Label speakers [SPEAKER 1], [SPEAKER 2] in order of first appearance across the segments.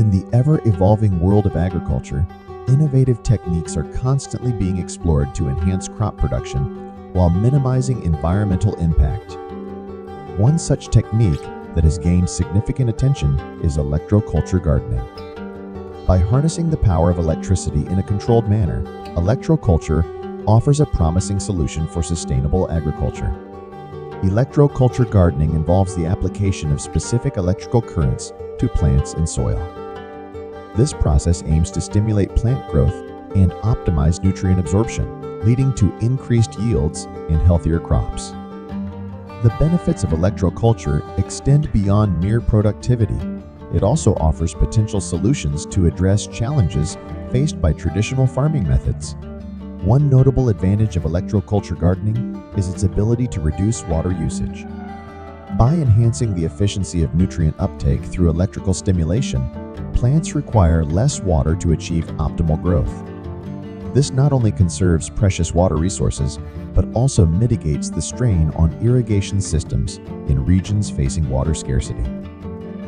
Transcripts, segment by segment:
[SPEAKER 1] In the ever-evolving world of agriculture, innovative techniques are constantly being explored to enhance crop production while minimizing environmental impact. One such technique that has gained significant attention is electroculture gardening. By harnessing the power of electricity in a controlled manner, electroculture offers a promising solution for sustainable agriculture. Electroculture gardening involves the application of specific electrical currents to plants and soil. This process aims to stimulate plant growth and optimize nutrient absorption, leading to increased yields and healthier crops. The benefits of electroculture extend beyond mere productivity. It also offers potential solutions to address challenges faced by traditional farming methods. One notable advantage of electroculture gardening is its ability to reduce water usage. By enhancing the efficiency of nutrient uptake through electrical stimulation, plants require less water to achieve optimal growth. This not only conserves precious water resources, but also mitigates the strain on irrigation systems in regions facing water scarcity.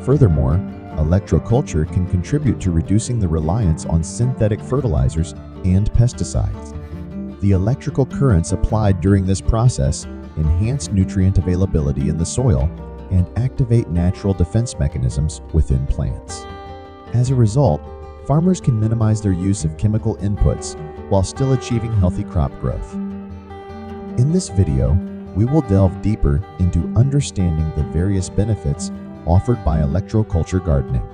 [SPEAKER 1] Furthermore, electroculture can contribute to reducing the reliance on synthetic fertilizers and pesticides. The electrical currents applied during this process enhance nutrient availability in the soil and activate natural defense mechanisms within plants. As a result, farmers can minimize their use of chemical inputs while still achieving healthy crop growth. In this video, we will delve deeper into understanding the various benefits offered by electroculture gardening.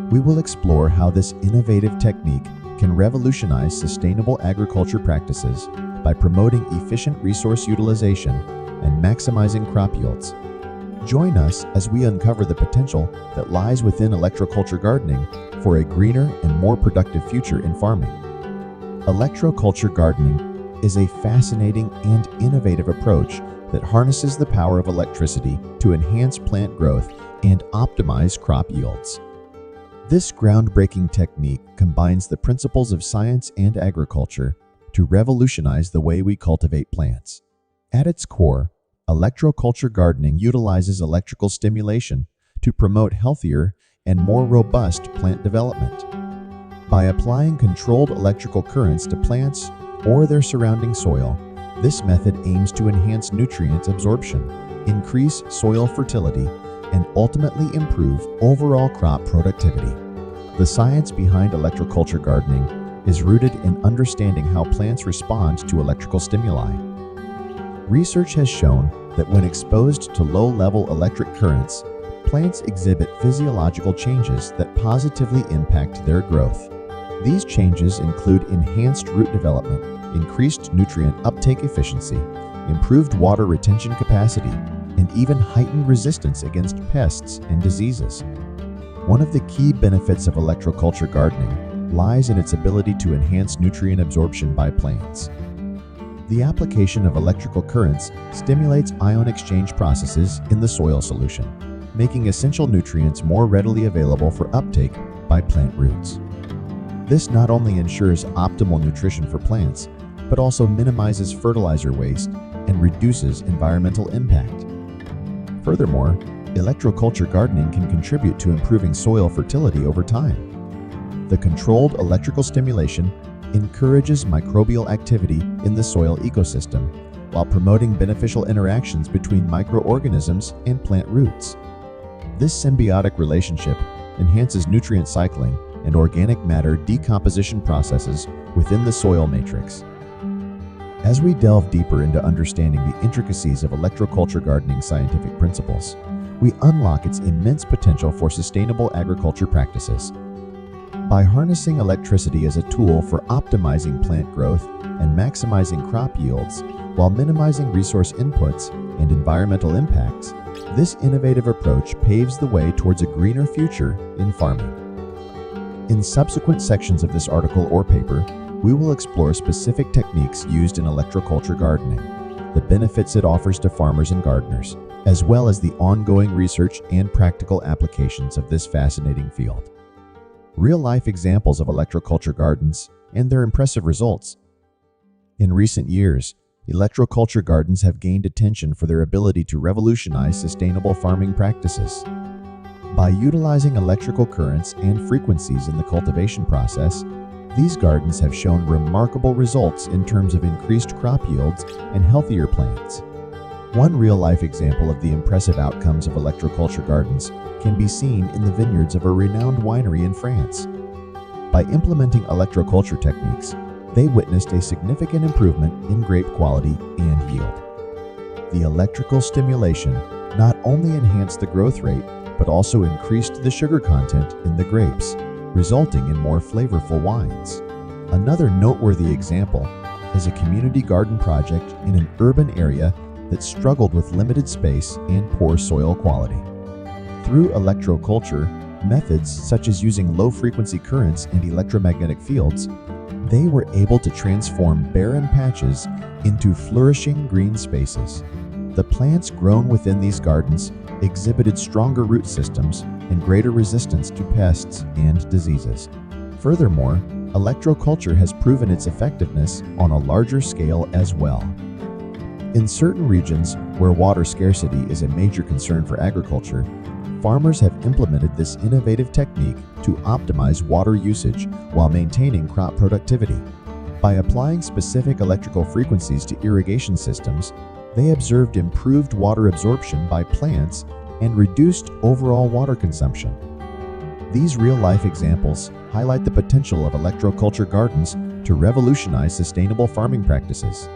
[SPEAKER 1] We will explore how this innovative technique can revolutionize sustainable agriculture practices by promoting efficient resource utilization and maximizing crop yields. Join us as we uncover the potential that lies within electroculture gardening for a greener and more productive future in farming. Electroculture gardening is a fascinating and innovative approach that harnesses the power of electricity to enhance plant growth and optimize crop yields. This groundbreaking technique combines the principles of science and agriculture to revolutionize the way we cultivate plants. At its core, electroculture gardening utilizes electrical stimulation to promote healthier and more robust plant development. By applying controlled electrical currents to plants or their surrounding soil, this method aims to enhance nutrient absorption, increase soil fertility, and ultimately improve overall crop productivity. The science behind electroculture gardening is rooted in understanding how plants respond to electrical stimuli. Research has shown that when exposed to low-level electric currents, plants exhibit physiological changes that positively impact their growth. These changes include enhanced root development, increased nutrient uptake efficiency, improved water retention capacity, and even heightened resistance against pests and diseases. One of the key benefits of electroculture gardening lies in its ability to enhance nutrient absorption by plants. The application of electrical currents stimulates ion exchange processes in the soil solution, making essential nutrients more readily available for uptake by plant roots. This not only ensures optimal nutrition for plants, but also minimizes fertilizer waste and reduces environmental impact. Furthermore, electroculture gardening can contribute to improving soil fertility over time. The controlled electrical stimulation encourages microbial activity in the soil ecosystem while promoting beneficial interactions between microorganisms and plant roots. This symbiotic relationship enhances nutrient cycling and organic matter decomposition processes within the soil matrix. As we delve deeper into understanding the intricacies of electroculture gardening scientific principles, we unlock its immense potential for sustainable agriculture practices. By harnessing electricity as a tool for optimizing plant growth and maximizing crop yields while minimizing resource inputs and environmental impacts, this innovative approach paves the way towards a greener future in farming. In subsequent sections of this article or paper, we will explore specific techniques used in electroculture gardening, the benefits it offers to farmers and gardeners, as well as the ongoing research and practical applications of this fascinating field. Real-life examples of electroculture gardens and their impressive results. In recent years, electroculture gardens have gained attention for their ability to revolutionize sustainable farming practices. By utilizing electrical currents and frequencies in the cultivation process, these gardens have shown remarkable results in terms of increased crop yields and healthier plants. One real-life example of the impressive outcomes of electroculture gardens can be seen in the vineyards of a renowned winery in France. By implementing electroculture techniques, they witnessed a significant improvement in grape quality and yield. The electrical stimulation not only enhanced the growth rate, but also increased the sugar content in the grapes, resulting in more flavorful wines. Another noteworthy example is a community garden project in an urban area that struggled with limited space and poor soil quality. Through electroculture, methods such as using low-frequency currents and electromagnetic fields, they were able to transform barren patches into flourishing green spaces. The plants grown within these gardens exhibited stronger root systems and greater resistance to pests and diseases. Furthermore, electroculture has proven its effectiveness on a larger scale as well. In certain regions where water scarcity is a major concern for agriculture, farmers have implemented this innovative technique to optimize water usage while maintaining crop productivity. By applying specific electrical frequencies to irrigation systems, they observed improved water absorption by plants and reduced overall water consumption. These real-life examples highlight the potential of electroculture gardens to revolutionize sustainable farming practices.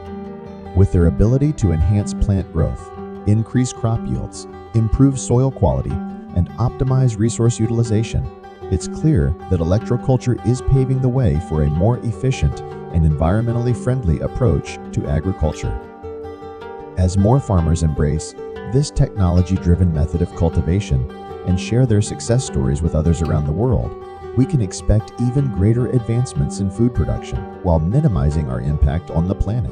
[SPEAKER 1] With their ability to enhance plant growth, increase crop yields, improve soil quality, and optimize resource utilization, it's clear that electroculture is paving the way for a more efficient and environmentally friendly approach to agriculture. As more farmers embrace this technology-driven method of cultivation and share their success stories with others around the world, we can expect even greater advancements in food production while minimizing our impact on the planet.